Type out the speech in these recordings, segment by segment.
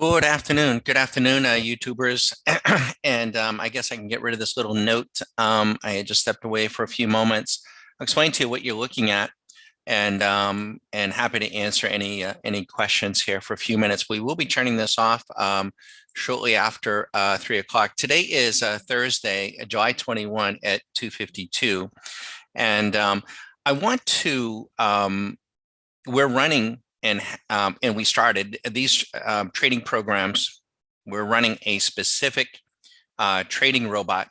Good afternoon, YouTubers. And I guess I can get rid of this little note. I had just stepped away for a few moments. I'll explain to you what you're looking at, and happy to answer any questions here for a few minutes. We will be turning this off shortly after 3 o'clock. Today is Thursday, July 21 at 2:52, and I want to. We're running and we started these trading programs. We're running a specific trading robot,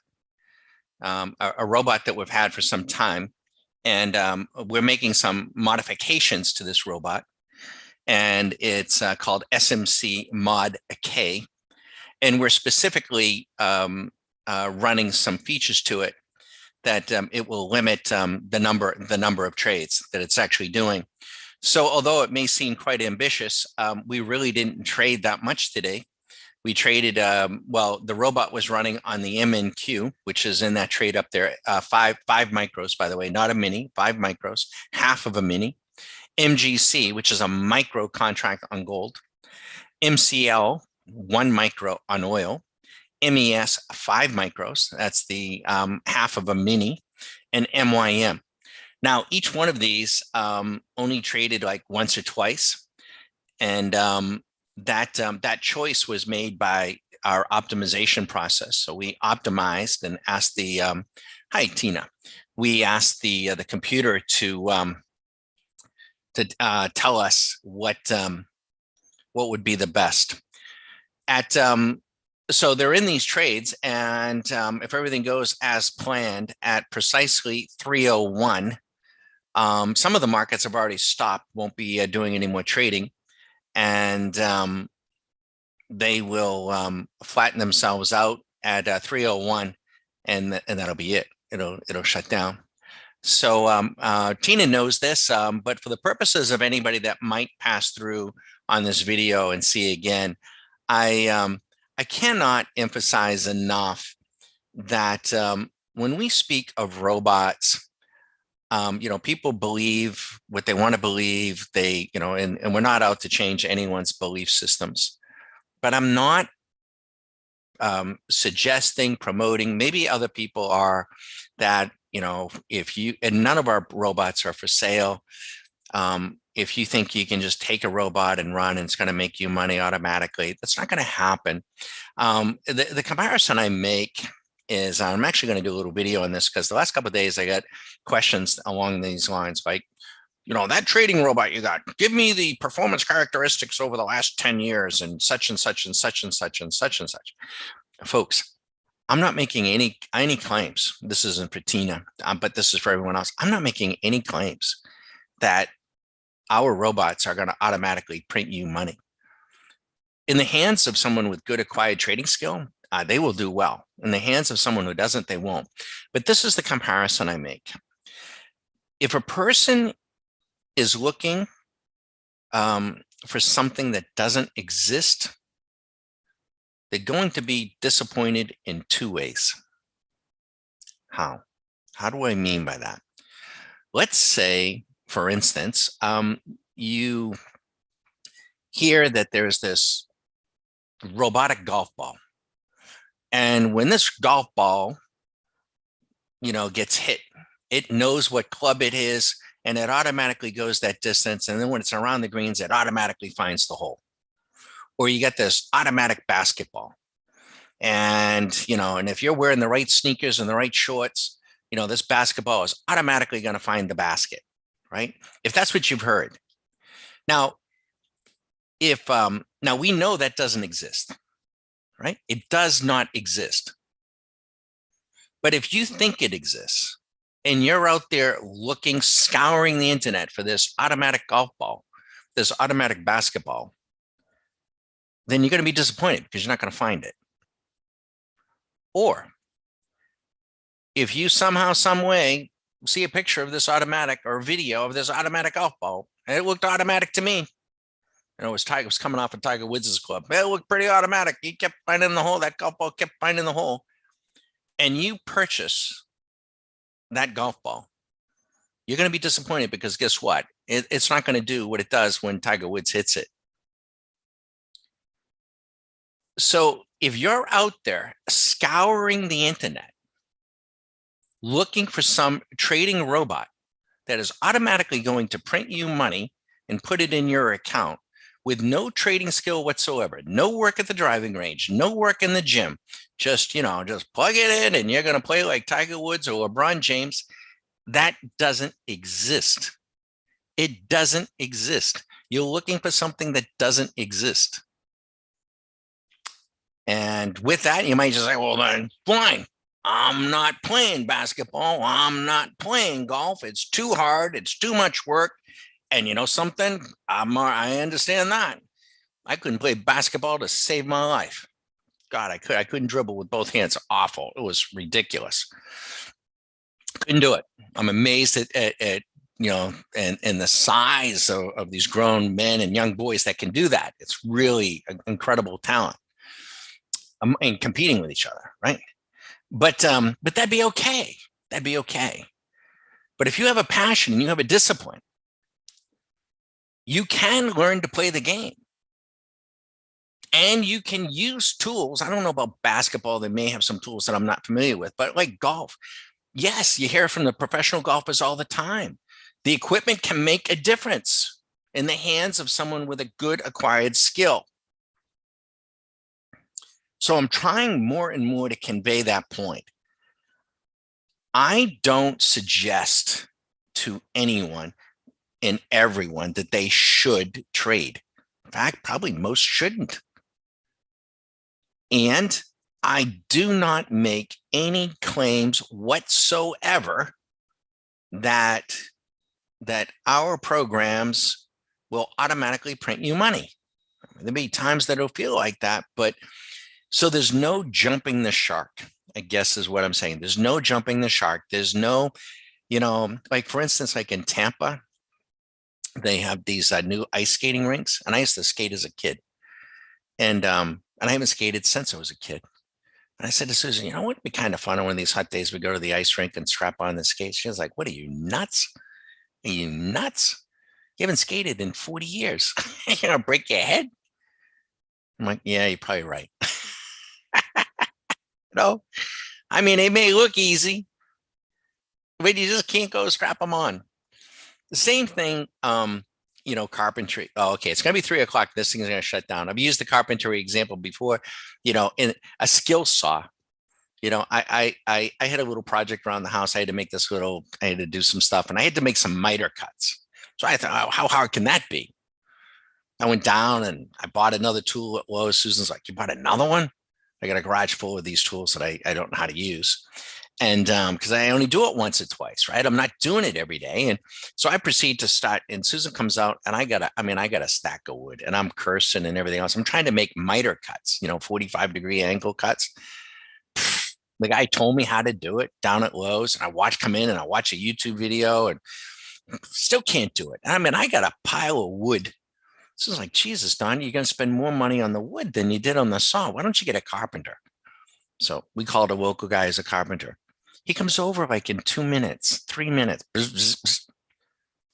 a robot that we've had for some time, and we're making some modifications to this robot, and it's called SMC Mod K, and we're specifically running some features to it that it will limit the number of trades that it's actually doing. So although it may seem quite ambitious, we really didn't trade that much today. We traded, well, the robot was running on the MNQ, which is in that trade up there, five micros, by the way, not a mini, 5 micros, half of a mini. MGC, which is a micro contract on gold. MCL, 1 micro on oil. MES, 5 micros, that's the half of a mini. And MYM. Now, each one of these only traded like once or twice, and that choice was made by our optimization process. So we optimized and asked the hi Tina, we asked the computer to tell us what would be the best. So they're in these trades, and if everything goes as planned at precisely 3:01. Some of the markets have already stopped, won't be doing any more trading, and they will flatten themselves out at 3:01, and that'll be it. It'll shut down. So Tina knows this, but for the purposes of anybody that might pass through on this video and see again, I cannot emphasize enough that when we speak of robots, people believe what they want to believe. And we're not out to change anyone's belief systems. But I'm not suggesting, promoting, maybe other people are, that, and none of our robots are for sale. If you think you can just take a robot and run and it's going to make you money automatically, that's not going to happen. The comparison I make is, I'm actually going to do a little video on this because the last couple of days I got questions along these lines, like, that trading robot you got, give me the performance characteristics over the last 10 years and such and such and such and such and such and such. Folks, I'm not making any claims. This isn't for Tina, but this is for everyone else. I'm not making any claims that our robots are going to automatically print you money. In the hands of someone with good acquired trading skill, they will do well. In the hands of someone who doesn't, they won't. But this is the comparison I make. If a person is looking for something that doesn't exist, they're going to be disappointed in 2 ways. How? How do I mean by that? Let's say, for instance, you hear that there's this robotic golf ball. And when this golf ball, gets hit, it knows what club it is, and it automatically goes that distance. And then when it's around the greens, it automatically finds the hole. Or you get this automatic basketball. And if you're wearing the right sneakers and the right shorts, this basketball is automatically going to find the basket, right? If that's what you've heard. Now, now we know that doesn't exist. Right? It does not exist. But if you think it exists and you're out there looking, scouring the internet for this automatic golf ball, this automatic basketball, then you're going to be disappointed because you're not going to find it. Or if you somehow, some way see a picture of this automatic or a video of this automatic golf ball, and it looked automatic to me, it was Tiger was coming off of Tiger Woods' club. It looked pretty automatic. He kept finding the hole. That golf ball kept finding the hole. And you purchase that golf ball, you're going to be disappointed because guess what? It's not going to do what it does when Tiger Woods hits it. So if you're out there scouring the internet, looking for some trading robot that is automatically going to print you money and put it in your account with no trading skill whatsoever, no work at the driving range, no work in the gym, just, just plug it in and you're going to play like Tiger Woods or LeBron James, that doesn't exist. It doesn't exist. You're looking for something that doesn't exist. And with that, you might just say, well, then fine. I'm not playing basketball. I'm not playing golf. It's too hard. It's too much work. And you know something? I understand that. I couldn't play basketball to save my life. God, I couldn't dribble with both hands. Awful. It was ridiculous. Couldn't do it. I'm amazed at and the size of these grown men and young boys that can do that. It's really an incredible talent. And competing with each other, right? But that'd be okay. That'd be okay. But if you have a passion and you have a discipline, you can learn to play the game. And you can use tools. I don't know about basketball. They may have some tools that I'm not familiar with, but like golf, yes, you hear from the professional golfers all the time. The equipment can make a difference in the hands of someone with a good acquired skill. So I'm trying more and more to convey that point. I don't suggest to anyone and everyone that they should trade. In fact, probably most shouldn't. And I do not make any claims whatsoever that our programs will automatically print you money. There'll be times that it'll feel like that, but so there's no jumping the shark, I guess is what I'm saying. There's no jumping the shark. There's no, like for instance, like in Tampa, they have these new ice skating rinks, and I used to skate as a kid, and I haven't skated since I was a kid. And I said to Susan, wouldn't it be kind of fun on one of these hot days we go to the ice rink and strap on the skates? She was like, "What are you nuts? Are you nuts? You haven't skated in 40 years. You're gonna break your head." I'm like, "Yeah, you're probably right." I mean, it may look easy, but you just can't go strap them on. The same thing, carpentry. Oh, okay, it's going to be 3 o'clock. This thing is going to shut down. I've used the carpentry example before, in a skill saw. I had a little project around the house. I had to do some stuff, and I had to make some miter cuts. So I thought, how hard can that be? I went down and I bought another tool at Lowe's. Susan's like, "You bought another one?" I got a garage full of these tools that I don't know how to use. And because I only do it once or twice, right? I'm not doing it every day. And so I proceed to start, and Susan comes out and I got a stack of wood and I'm cursing and everything else. I'm trying to make miter cuts, 45-degree angle cuts. The guy told me how to do it down at Lowe's, and I come in and I watch a YouTube video and still can't do it. I got a pile of wood. So it's like, Jesus, Don, you're going to spend more money on the wood than you did on the saw. Why don't you get a carpenter? So we called a local guy as a carpenter. He comes over like in 2 minutes, 3 minutes. Bzz, bzz, bzz.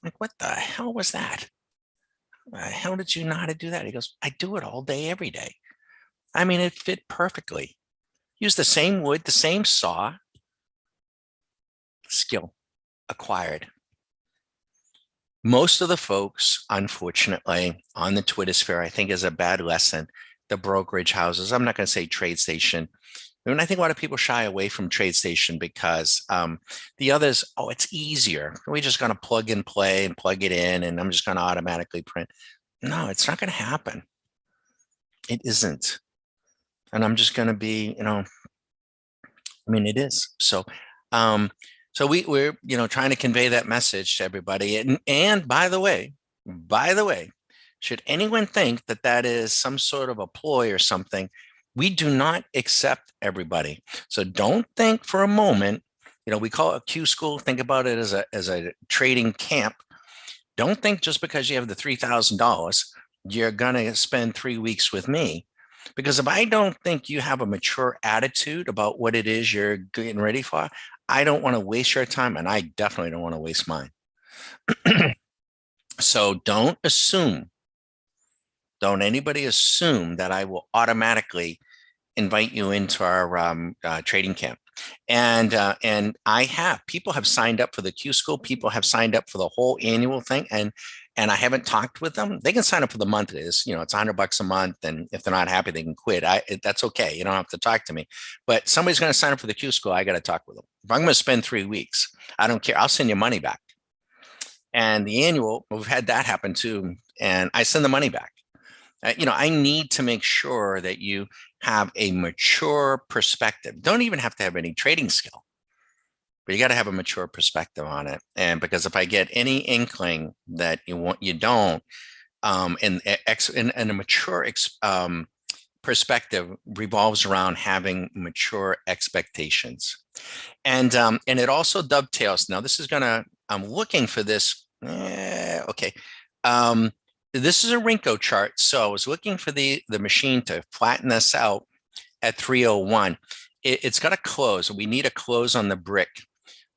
Like, what the hell was that? How did you know how to do that? He goes, "I do it all day, every day." It fit perfectly. Use the same wood, the same saw. Skill acquired. Most of the folks, unfortunately, on the Twitter sphere, I think is a bad lesson. The brokerage houses, I'm not going to say trade station. I think a lot of people shy away from trade station because the others, it's easier. We're just going to plug and play and plug it in, and I'm just going to automatically print. No, it's not going to happen. It isn't. And I'm just going to be, it is. So, we're trying to convey that message to everybody. And by the way, should anyone think that is some sort of a ploy or something, we do not accept everybody. So don't think for a moment, we call it a Q school. Think about it as a trading camp. Don't think just because you have the $3,000, you're going to spend 3 weeks with me. Because if I don't think you have a mature attitude about what it is you're getting ready for, I don't want to waste your time, and I definitely don't want to waste mine. So don't assume Don't anybody assume that I will automatically invite you into our trading camp. And people have signed up for the Q School. People have signed up for the whole annual thing, and I haven't talked with them. They can sign up for the month. It's $100 a month, and if they're not happy, they can quit. That's okay. You don't have to talk to me. But somebody's going to sign up for the Q School. I got to talk with them. If I'm going to spend 3 weeks, I don't care. I'll send you money back. And the annual, we've had that happen too, and I send the money back. I need to make sure that you have a mature perspective. Don't even have to have any trading skill, but you got to have a mature perspective on it. And because if I get any inkling that you don't, and a mature perspective revolves around having mature expectations, and it also dovetails. Now, I'm looking for this. Okay. This is a Renko chart. So I was looking for the machine to flatten this out at 301. It's got to close. We need a close on the brick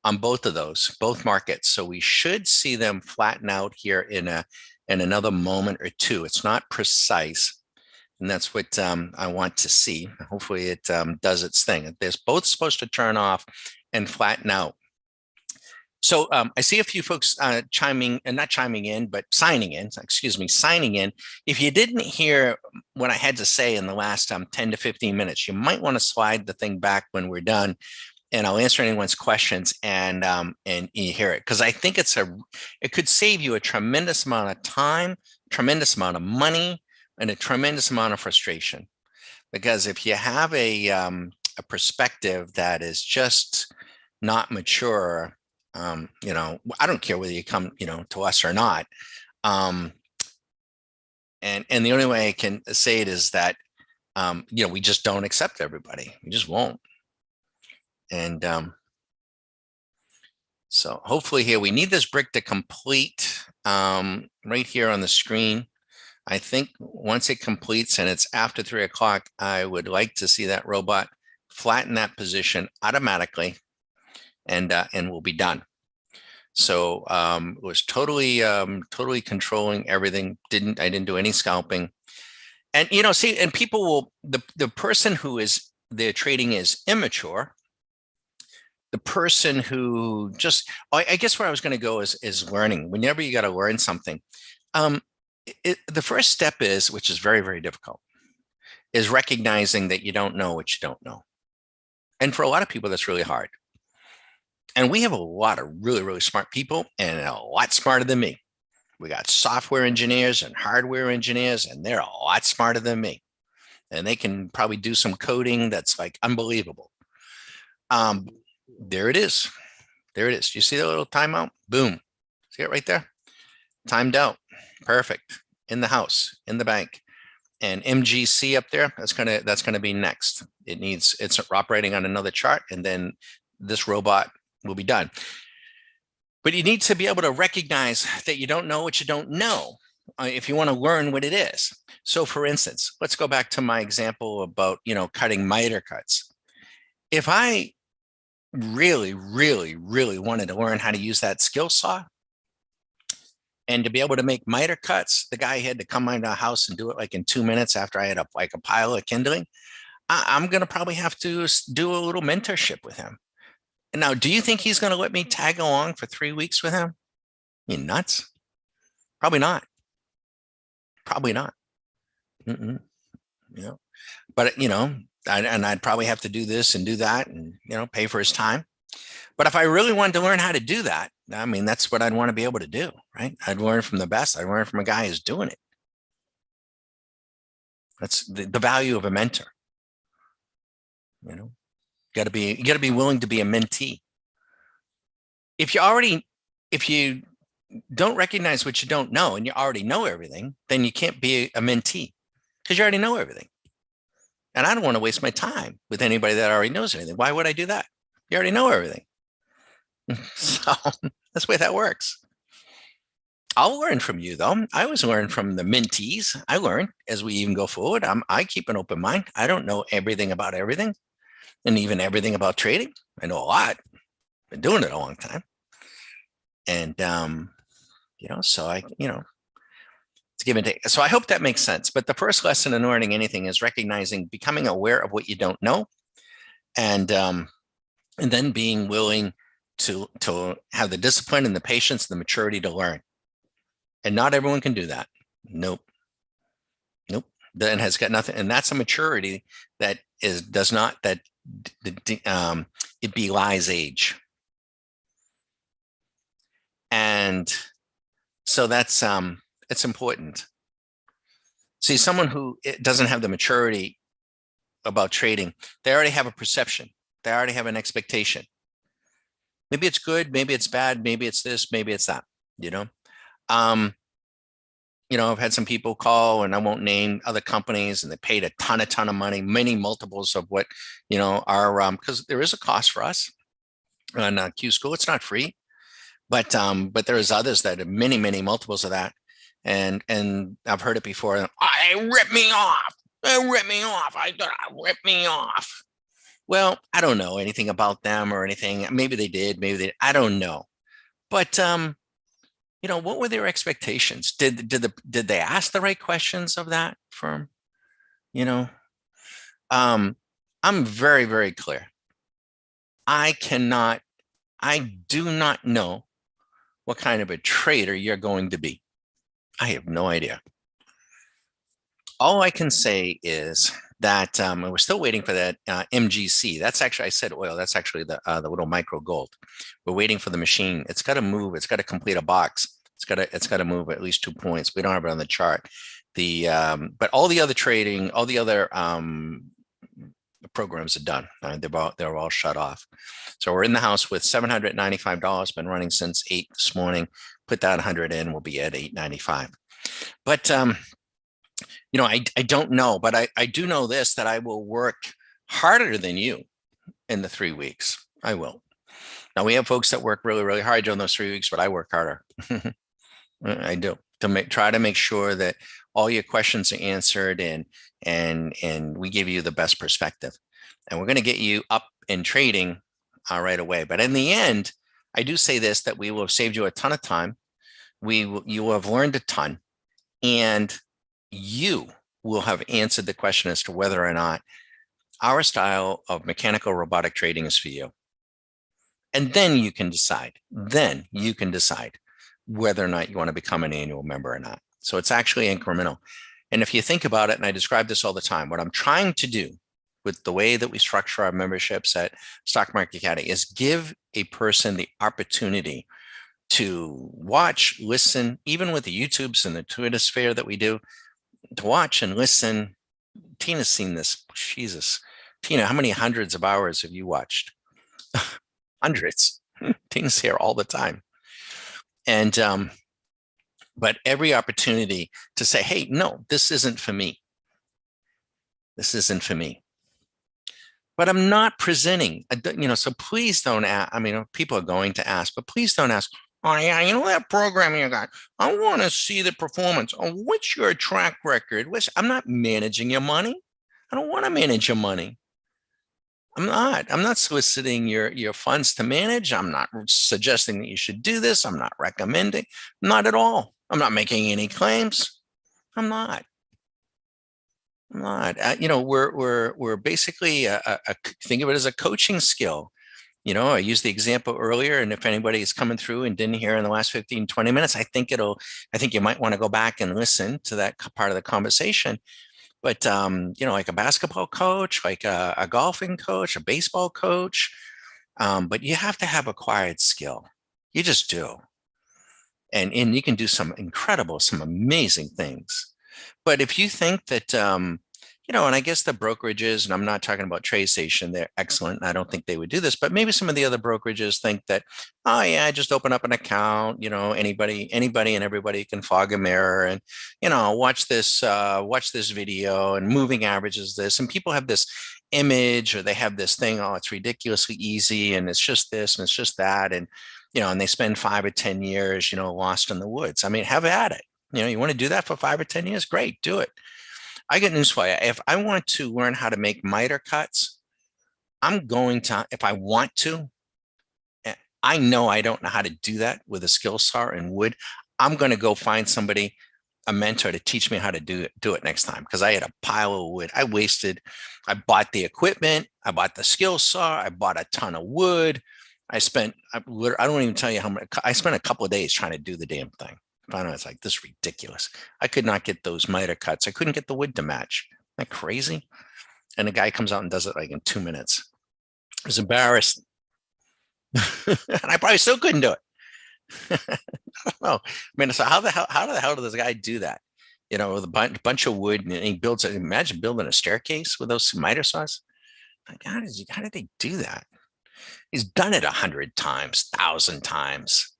on both of those, both markets. So we should see them flatten out here in another moment or two. It's not precise. And that's what I want to see. Hopefully it does its thing. They're both supposed to turn off and flatten out. So I see a few folks not chiming in, but signing in. If you didn't hear what I had to say in the last 10 to 15 minutes, you might want to slide the thing back when we're done, and I'll answer anyone's questions and you hear it, because I think it could save you a tremendous amount of time, tremendous amount of money, and a tremendous amount of frustration. Because if you have a perspective that is just not mature, I don't care whether you come, to us or not. And the only way I can say it is that, we just don't accept everybody. We just won't. And so hopefully here, we need this brick to complete right here on the screen. I think once it completes and it's after 3 o'clock, I would like to see that robot flatten that position automatically, and we'll be done. So it was totally controlling everything. I didn't do any scalping. And and people will, the person who is their trading is immature. The person who I guess where I was going to go is learning. Whenever you got to learn something, the first step is, which is very, very difficult, is recognizing that you don't know what you don't know. And for a lot of people, that's really hard. And we have a lot of really, really smart people, and a lot smarter than me. We got software engineers and hardware engineers, and they're a lot smarter than me. And they can probably do some coding that's like unbelievable. There it is. There it is. Do you see that little timeout? Boom. See it right there? Timed out. Perfect. In the house, in the bank. And MGC up there, that's gonna be next. It's operating on another chart, and then this robot will be done. But you need to be able to recognize that you don't know what you don't know if you want to learn what it is. So for instance, let's go back to my example about, cutting miter cuts. If I really, really, really wanted to learn how to use that skill saw and to be able to make miter cuts, the guy had to come into the house and do it like in 2 minutes after I had a pile of kindling. I'm going to probably have to do a little mentorship with him. Now, do you think he's going to let me tag along for 3 weeks with him? You nuts? Probably not. Probably not. But I'd probably have to do this and do that, and pay for his time. But if I really wanted to learn how to do that, I mean, that's what I'd want to be able to do, right? I'd learn from the best. I'd learn from a guy who's doing it. That's the value of a mentor. You got to be willing to be a mentee. If you don't recognize what you don't know, and you already know everything, then you can't be a mentee, because you already know everything. And I don't want to waste my time with anybody that already knows anything. Why would I do that? You already know everything. So that's the way that works. I'll learn from you, though. I always learn from the mentees. I learn as we even go forward. I keep an open mind. I don't know everything about everything, and even everything about trading. I know a lot. Been doing it a long time. And, so It's give and take. So I hope that makes sense. But the first lesson in learning anything is recognizing, becoming aware of what you don't know, and then being willing to have the discipline and the patience and the maturity to learn. And not everyone can do that. Nope. Nope. Then has got nothing. And that's a maturity that does not, that it belies age. And so that's it's important. See, someone who doesn't have the maturity about trading, they already have a perception. They already have an expectation. Maybe it's good, maybe it's bad, maybe it's this, maybe it's that, you know. I've had some people call, and I won't name other companies, and they paid a ton of money, many multiples of what, our, because there is a cost for us on Q School. It's not free, but there's others that have many multiples of that. And I've heard it before. They ripped me off. They ripped me off. I ripped me off. Well, I don't know anything about them or anything. Maybe they did, maybe they, I don't know. But what were their expectations? Did they ask the right questions of that firm? I'm very clear. I do not know what kind of a trader you're going to be. I have no idea. All I can say is that we're still waiting for that MGC. That's actually, I said oil. That's actually the little micro gold. We're waiting for the machine. It's got to move. It's got to complete a box. It's got to move at least 2 points. We don't have it on the chart. But all the other trading, all the other programs are done. They're all shut off. So we're in the house with $795. Been running since 8 this morning. Put that 100 in. We'll be at 895. But I don't know, but I do know this, that I will work harder than you in the 3 weeks. I will. Now, we have folks that work really hard during those 3 weeks, but I work harder. I do, to try to make sure that all your questions are answered, and we give you the best perspective. And we're going to get you up in trading right away. But in the end, I do say this, that we will have saved you a ton of time. You will have learned a ton, and you will have answered the question as to whether or not our style of mechanical robotic trading is for you. And then you can decide. Whether or not you want to become an annual member or not. So it's actually incremental. And if you think about it, and I describe this all the time, what I'm trying to do with the way that we structure our memberships at Stock Market Caddy is give a person the opportunity to watch, listen, even with the YouTubes and the Twitter sphere that we do, to watch and listen. Tina's seen this. Jesus. Tina, how many hundreds of hours have you watched? Hundreds. Tina's here all the time. And but every opportunity to say, hey, no, this isn't for me. This isn't for me. But I'm not presenting, so please don't ask. I mean, people are going to ask, but please don't ask, oh yeah, that program you got, I want to see the performance. Oh, what's your track record? I'm not managing your money. I don't want to manage your money. I'm not soliciting your funds to manage. I'm not suggesting that you should do this. I'm not recommending, not at all. I'm not making any claims. I'm not. We're basically think of it as a coaching skill. I used the example earlier, and if anybody is coming through and didn't hear in the last 15, 20 minutes, I think you might want to go back and listen to that part of the conversation. But, like a basketball coach, like a golfing coach, a baseball coach, but you have to have acquired skill. You just do. And you can do some amazing things. But if you think that, and I guess the brokerages, and I'm not talking about TradeStation, they're excellent. I don't think they would do this, but maybe some of the other brokerages think that, oh yeah, just open up an account, anybody and everybody can fog a mirror and, watch this video, and moving averages this. And people have this image, or they have this thing, oh, it's ridiculously easy, and it's just this and it's just that. And, and they spend 5 or 10 years, lost in the woods. I mean, have at it. You want to do that for 5 or 10 years? Great, do it. I get news for you. If I want to learn how to make miter cuts, I'm going to, if I want to, I know I don't know how to do that with a skill saw and wood. I'm going to go find somebody a mentor to teach me how to do it next time, because I had a pile of wood. I bought the equipment, I bought the skill saw, I bought a ton of wood. I don't even tell you how much. I spent a couple of days trying to do the damn thing. Finally, it's like, this is ridiculous. I could not get those miter cuts. I couldn't get the wood to match. Isn't that crazy? And the guy comes out and does it like in 2 minutes. I was embarrassed. And I probably still couldn't do it. I mean, so how the hell did this guy do that? With a bunch of wood, and he builds it. Imagine building a staircase with those miter saws. Like, how did they do that? He's done it 100 times, 1,000 times.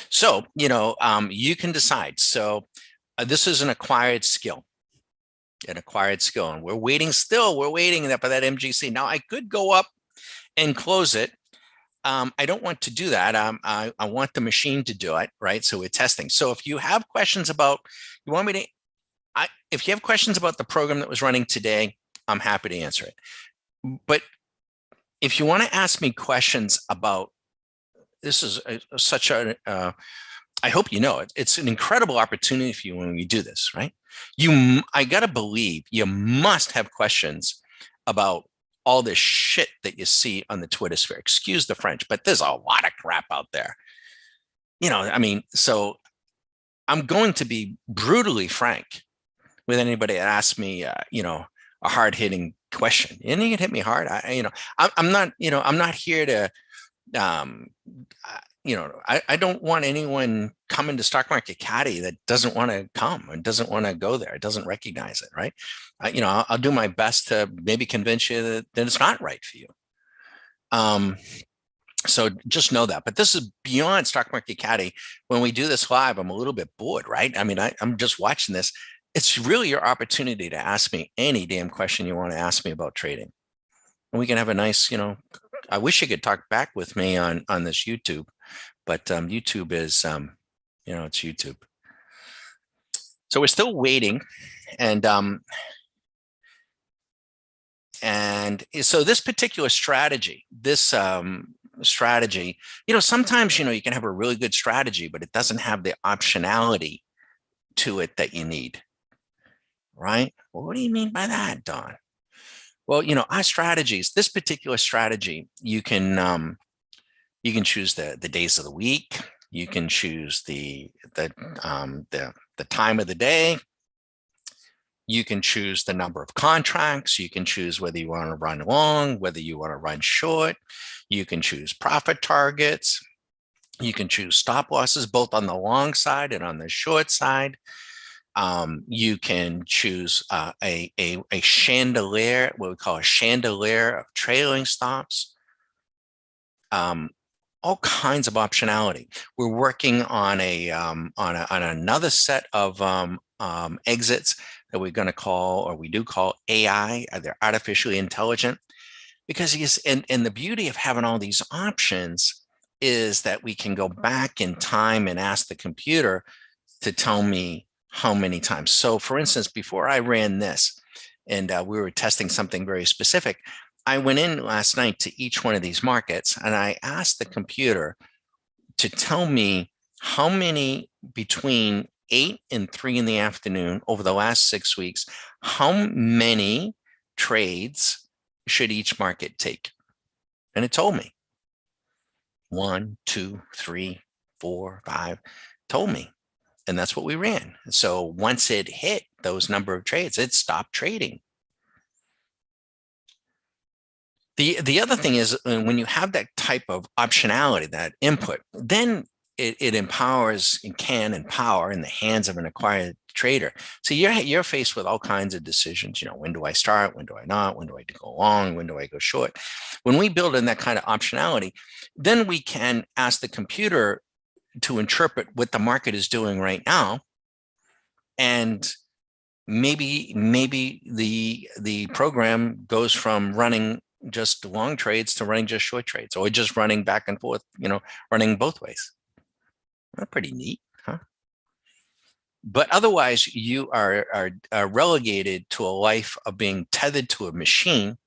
So, you can decide. So this is an acquired skill, and we're waiting for that MGC. Now I could go up and close it. I don't want to do that. I want the machine to do it, right? So we're testing. So if you have questions about, if you have questions about the program that was running today, I'm happy to answer it. But if you want to ask me questions about, this is I hope you know it. It's an incredible opportunity for you when we do this, right? I gotta believe you must have questions about all this shit that you see on the Twitter sphere. Excuse the French, but there's a lot of crap out there. So I'm going to be brutally frank with anybody that asks me, a hard-hitting question. And you can hit me hard. I'm not here to, I don't want anyone coming to Stock Market Caddy that doesn't want to come and doesn't want to go there. It doesn't recognize it, right? I'll do my best to maybe convince you that it's not right for you. So just know that. But this is beyond Stock Market Caddy. When we do this live, I'm a little bit bored, right? I mean, I'm just watching this. It's really your opportunity to ask me any damn question you want to ask me about trading. And we can have a nice, I wish you could talk back with me on this YouTube, but YouTube is, it's YouTube. So we're still waiting. And so this particular strategy, sometimes, you can have a really good strategy, but it doesn't have the optionality to it that you need, right? Well, what do you mean by that, Don? Well, our strategies, this particular strategy, you can choose the days of the week. You can choose the time of the day. You can choose the number of contracts. You can choose whether you want to run long, whether you want to run short. You can choose profit targets. You can choose stop losses, both on the long side and on the short side. You can choose a chandelier, what we call a chandelier of trailing stops. All kinds of optionality. We're working on another set of exits that we're going to call, or we do call AI. They're artificially intelligent, because and the beauty of having all these options is that we can go back in time and ask the computer to tell me how many times. So for instance, before I ran this and we were testing something very specific, I went in last night to each one of these markets and I asked the computer to tell me how many between 8 and 3 in the afternoon over the last 6 weeks, how many trades should each market take? And it told me 1, 2, 3, 4, 5, told me. And that's what we ran. So once it hit those number of trades, it stopped trading. The other thing is, when you have that type of optionality, that input, then it empowers and can empower in the hands of an acquired trader. So you're faced with all kinds of decisions. When do I start? When do I not? When do I go long? When do I go short? When we build in that kind of optionality, then we can ask the computer to interpret what the market is doing right now, and maybe the program goes from running just long trades to running just short trades, or just running back and forth, running both ways. That's pretty neat, huh? But otherwise, you are relegated to a life of being tethered to a machine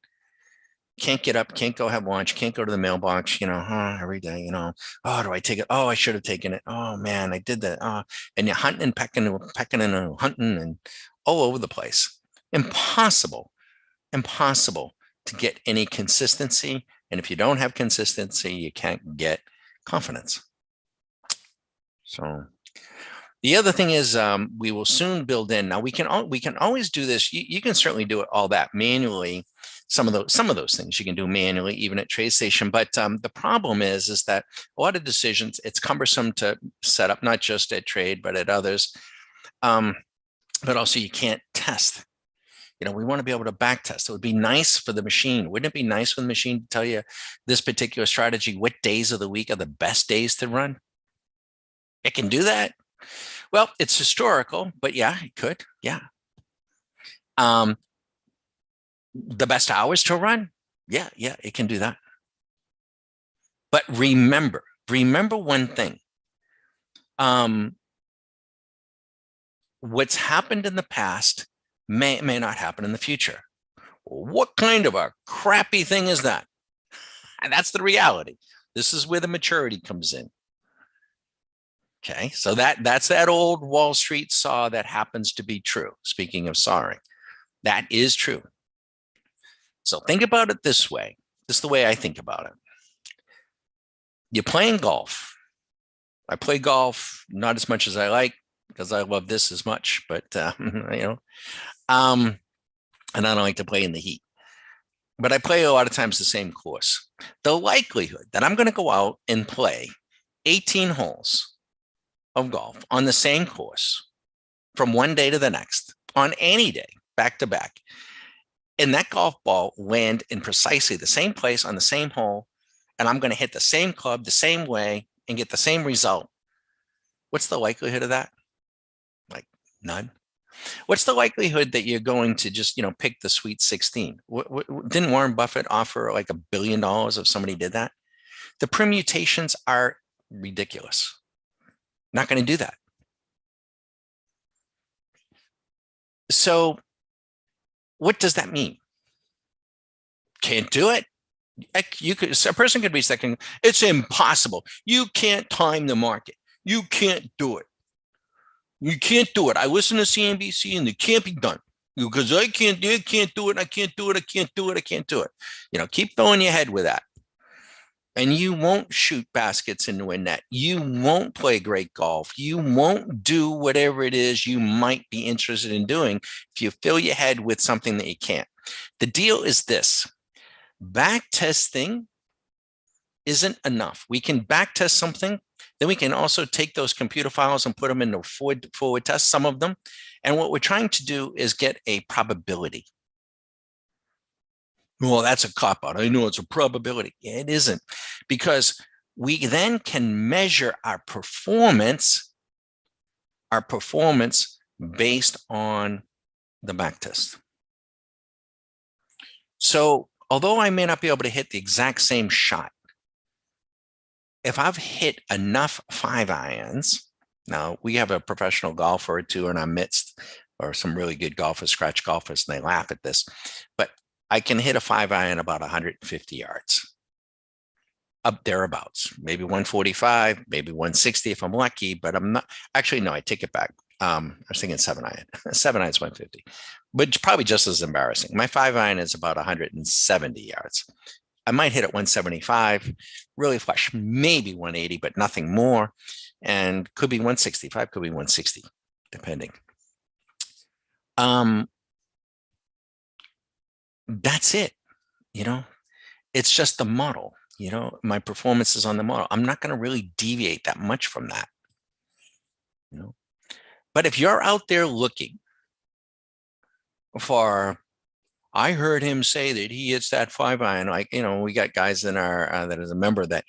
can't get up, can't go have lunch, can't go to the mailbox, every day, oh, do I take it? Oh, I should have taken it. Oh man, I did that. Oh, and you're hunting and pecking and hunting and all over the place. Impossible to get any consistency. And if you don't have consistency, you can't get confidence. So the other thing is we will soon build in. Now we can always do this. You can certainly do it all that manually. Some of those things you can do manually, even at TradeStation. But the problem is that a lot of decisions, it's cumbersome to set up, not just at Trade, but at others. But also you can't test. We want to be able to back test. It would be nice for the machine. Wouldn't it be nice for the machine to tell you this particular strategy, what days of the week are the best days to run? It can do that. Well, it's historical, but yeah, it could. Yeah. The best hours to run? Yeah, it can do that. But remember one thing. What's happened in the past may not happen in the future. What kind of a crappy thing is that? And that's the reality. This is where the maturity comes in. Okay, so that's that old Wall Street saw that happens to be true. Speaking of sawing, that is true. So think about it this way. This is the way I think about it. You're playing golf. I play golf, not as much as I like because I love this as much, but and I don't like to play in the heat. But I play a lot of times the same course. The likelihood that I'm going to go out and play 18 holes of golf on the same course from one day to the next, on any day, back to back, and that golf ball land in precisely the same place on the same hole, and I'm going to hit the same club the same way and get the same result. What's the likelihood of that? Like none. What's the likelihood that you're going to just, pick the Sweet 16? Didn't Warren Buffett offer like $1 billion if somebody did that? The permutations are ridiculous. Not going to do that. So what does that mean? Can't do it. A person could be second. It's impossible. You can't time the market. You can't do it. You can't do it. I listen to CNBC and it can't be done because I can't do it. Can't do it. I can't do it. I can't do it. I can't do it. Keep filling your head with that. And you won't shoot baskets into a net. You won't play great golf. You won't do whatever it is you might be interested in doing if you fill your head with something that you can't. The deal is this. Back testing isn't enough. We can back test something. Then we can also take those computer files and put them into forward test, some of them. And what we're trying to do is get a probability. Well, that's a cop-out. I know it's a probability. It isn't, because we then can measure our performance based on the back test. So although I may not be able to hit the exact same shot, if I've hit enough 5-irons, now we have a professional golfer or two in our midst, or some really good golfers, scratch golfers, and they laugh at this, but I can hit a 5-iron about 150 yards, up thereabouts, maybe 145, maybe 160 if I'm lucky, but I'm not, actually, no, I take it back. I was thinking 7-iron, 7-iron is 150, but probably just as embarrassing. My 5-iron is about 170 yards. I might hit at 175, really flush, maybe 180, but nothing more. And could be 165, could be 160, depending. That's it. It's just the model. My performance is on the model. I'm not going to really deviate that much from that. But if you're out there looking for, I heard him say that he hits that 5-iron, like, we got guys in our, that is a member that,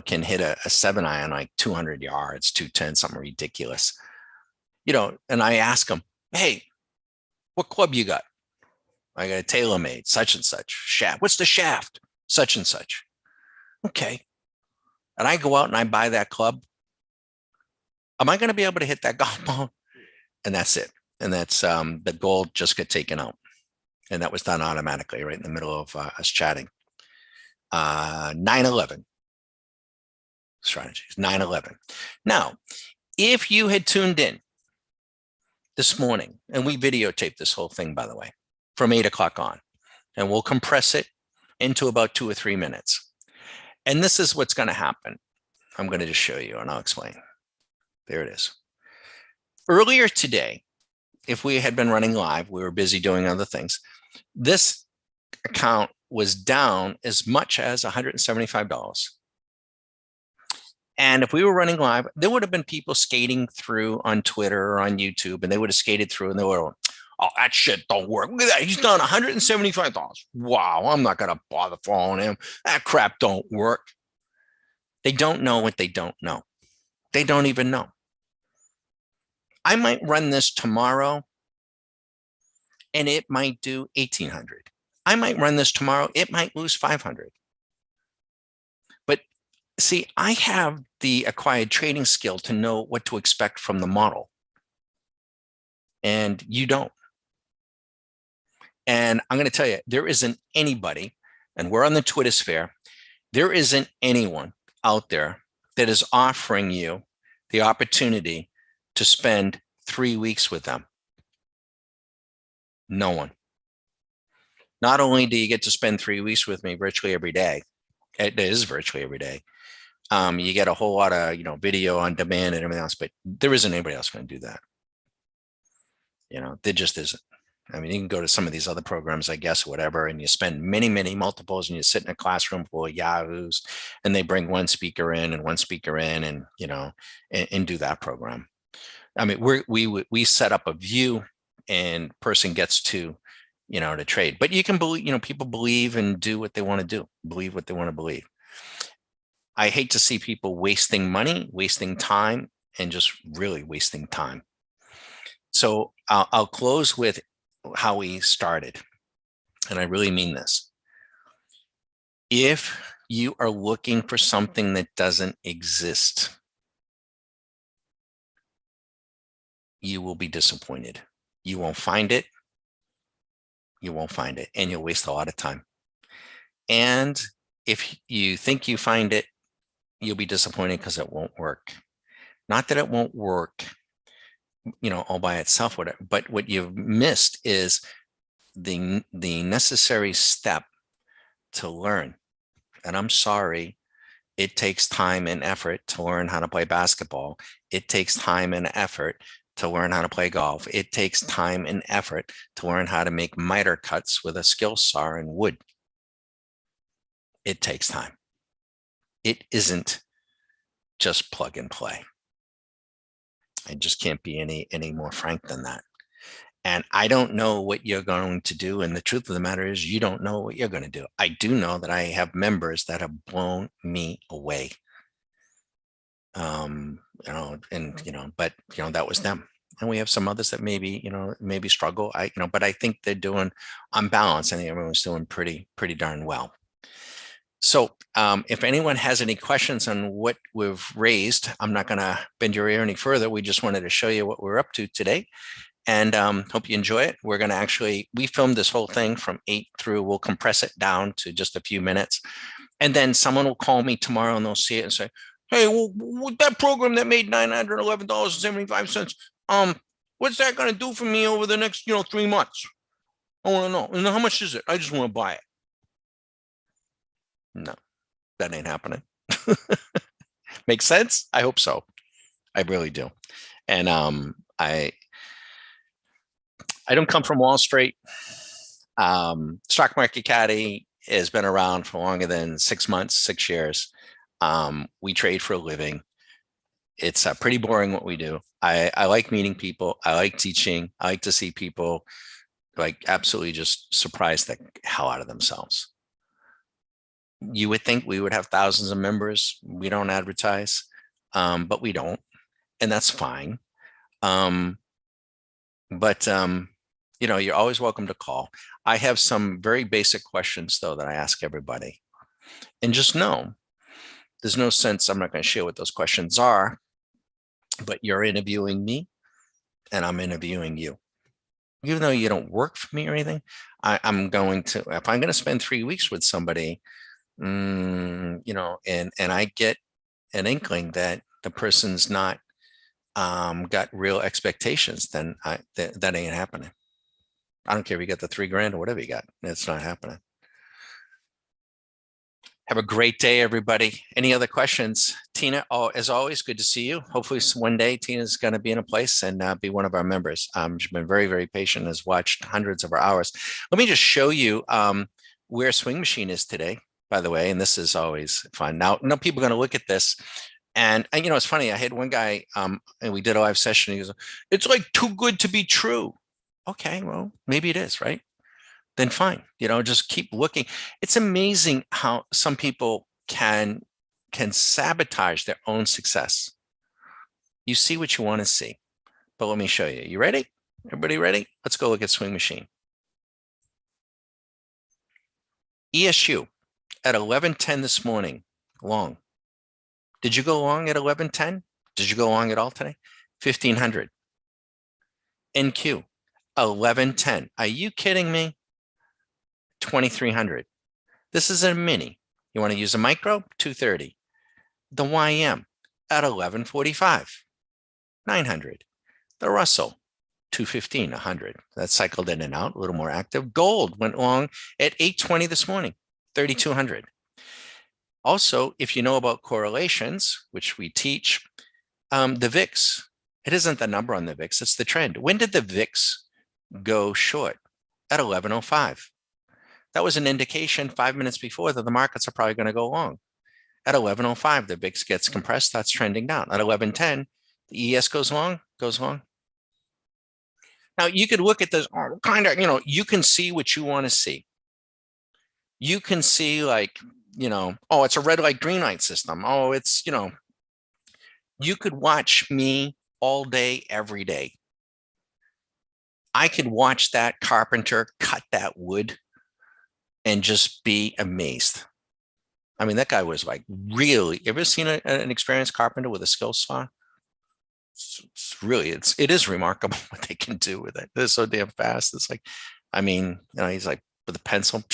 can hit a 7-iron, like 200 yards, 210, something ridiculous, and I ask him, hey, what club you got? I got a TaylorMade, such and such shaft. What's the shaft? Such and such. Okay. And I go out and I buy that club. Am I going to be able to hit that golf ball? And that's it. And that's the goal just got taken out. And that was done automatically right in the middle of us chatting. 9/11 strategies, 9/11. Now, if you had tuned in this morning, and we videotaped this whole thing, by the way, from 8 o'clock on, and we'll compress it into about 2 or 3 minutes. And this is what's going to happen. I'm going to just show you and I'll explain. There it is. Earlier today, if we had been running live, we were busy doing other things. This account was down as much as $175. And if we were running live, there would have been people skating through on Twitter or on YouTube, and they would have skated through and they would have, oh, that shit don't work. Look at that. He's done $175. Wow, I'm not going to bother following him. That crap don't work. They don't know what they don't know. They don't even know. I might run this tomorrow and it might do 1,800. I might run this tomorrow. It might lose 500. But see, I have the acquired trading skill to know what to expect from the model. And you don't. And I'm going to tell you, there isn't anybody, and we're on the Twitter sphere, there isn't anyone out there that is offering you the opportunity to spend 3 weeks with them. No one. Not only do you get to spend 3 weeks with me virtually every day, it is virtually every day. You get a whole lot of, video on demand and everything else, but there isn't anybody else going to do that. There just isn't. I mean, you can go to some of these other programs, I guess, whatever, and you spend many, many multiples, and you sit in a classroom full of yahoos, and they bring one speaker in and and do that program. I mean, we set up a view, and person gets to, to trade. But you can believe, people believe and do what they want to do, believe what they want to believe. I hate to see people wasting money, wasting time, and just really wasting time. So I'll close with how we started. And I really mean this. If you are looking for something that doesn't exist, you will be disappointed. You won't find it. You won't find it, and you'll waste a lot of time. And if you think you find it, you'll be disappointed because it won't work. Not that it won't work, all by itself, whatever, but what you've missed is the necessary step to learn. And I'm sorry, it takes time and effort to learn how to play basketball. It takes time and effort to learn how to play golf. It takes time and effort to learn how to make miter cuts with a skill saw and wood. It takes time. It isn't just plug and play. I just can't be any more frank than that. And I don't know what you're going to do. And the truth of the matter is, you don't know what you're going to do. I do know that I have members that have blown me away. But that was them. And we have some others that maybe struggle. But I think they're doing, on balance, I think everyone's doing pretty darn well. So if anyone has any questions on what we've raised, I'm not going to bend your ear any further. We just wanted to show you what we're up to today, and hope you enjoy it. We're going to we filmed this whole thing from 8 through, we'll compress it down to just a few minutes. And then someone will call me tomorrow and they'll see it and say, hey, well, that program that made $911.75, what's that going to do for me over the next, 3 months? I want to know. And how much is it? I just want to buy it. No, that ain't happening. Makes sense? I hope so. I really do. And I don't come from Wall Street. Stock Market Caddy has been around for longer than 6 months, 6 years. We trade for a living. It's pretty boring what we do. I like meeting people. I like teaching. I like to see people absolutely just surprise the hell out of themselves. You would think we would have thousands of members. We don't advertise, but we don't, and that's fine. You're always welcome to call. I have some very basic questions, though, that I ask everybody. And just know, there's no sense, I'm not going to share what those questions are, but you're interviewing me, and I'm interviewing you. Even though you don't work for me or anything, if I'm going to spend 3 weeks with somebody, and I get an inkling that the person's not got real expectations, then that ain't happening. I don't care if you got the $3,000 or whatever you got. It's not happening. Have a great day, everybody. Any other questions? Tina, as always, good to see you. Hopefully one day Tina's going to be in a place and be one of our members. She's been very, very patient, has watched hundreds of our hours. Let me just show you where Swing Machine is today, by the way, and this is always fun. Now, people are going to look at this, and it's funny. I had one guy, and we did a live session. He goes, "It's like too good to be true." Okay, well, maybe it is, right? Then fine, just keep looking. It's amazing how some people can sabotage their own success. You see what you want to see, but let me show you. You ready? Everybody ready? Let's go look at Swing Machine. ESU at 11:10 this morning, long. Did you go long at 11:10? Did you go long at all today? 1,500. NQ, 11:10. Are you kidding me? 2,300. This is a mini. You want to use a micro? 230. The YM at 11:45. 900. The Russell, 215, 100. That cycled in and out, a little more active. Gold went long at 8:20 this morning, 3,200. Also, if you know about correlations, which we teach, the VIX, it isn't the number on the VIX, it's the trend. When did the VIX go short? At 11:05. That was an indication 5 minutes before that the markets are probably going to go long. At 11:05, the VIX gets compressed, that's trending down. At 11:10, the ES goes long, Now you could look at this you can see what you want to see. You can see oh, it's a red light, green light system. Oh, it's, you could watch me all day, every day. I could watch that carpenter cut that wood and just be amazed. I mean, that guy was really, ever seen an experienced carpenter with a skill saw? It is remarkable what they can do with it. They're so damn fast. It's he's like with a pencil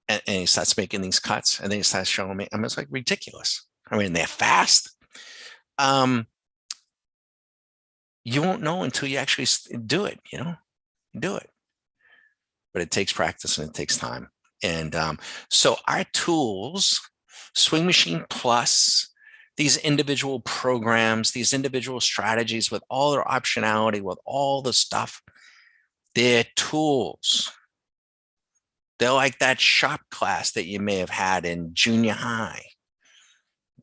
and he starts making these cuts and then he starts showing me. It's like ridiculous. They're fast. You won't know until you actually do it, do it. But it takes practice and it takes time. And so our tools, Swing Machine Plus, these individual programs, these individual strategies with all their optionality, with all the stuff, they're tools. They're like that shop class that you may have had in junior high.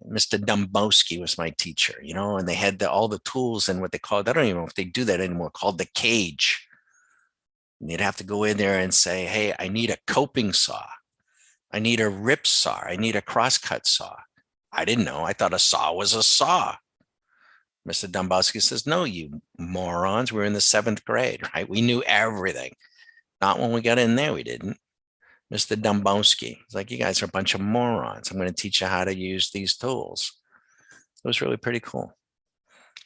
Mr. Dombowski was my teacher, and they had all the tools and what they called, I don't even know if they do that anymore, called the cage. And you'd have to go in there and say, hey, I need a coping saw. I need a rip saw. I need a crosscut saw. I didn't know. I thought a saw was a saw. Mr. Dombowski says, no, you morons. We're in the 7th grade, right? We knew everything. Not when we got in there, we didn't. Mr. Dombowski, it's like, you guys are a bunch of morons. I'm going to teach you how to use these tools. It was really pretty cool.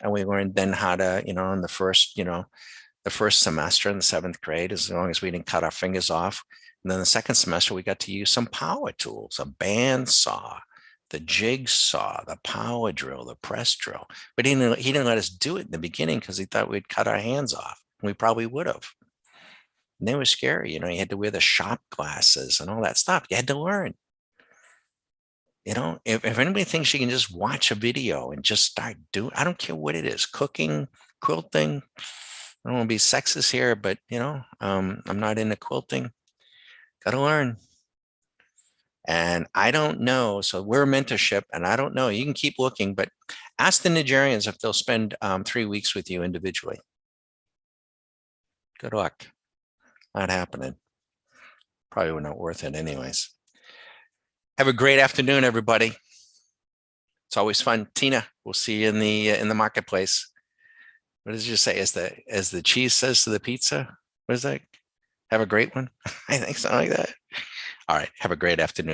And we learned then how to, in the first semester in the 7th grade, as long as we didn't cut our fingers off. And then the second semester, we got to use some power tools, a band saw, the jigsaw, the power drill, the press drill. But he didn't let us do it in the beginning because he thought we'd cut our hands off. We probably would have. And they were scary. You had to wear the shop glasses and all that stuff. You had to learn. If anybody thinks you can just watch a video and just start doing, I don't care what it is, cooking, quilting. I don't want to be sexist here, but I'm not into quilting. Got to learn. And I don't know. So we're a mentorship and I don't know. You can keep looking, but ask the Nigerians if they'll spend 3 weeks with you individually. Good luck. Not happening. Probably not worth it anyways. Have a great afternoon, everybody. It's always fun. Tina, we'll see you in the marketplace. What did you say? As the cheese says to the pizza? What is that? Have a great one. I think something like that. All right. Have a great afternoon.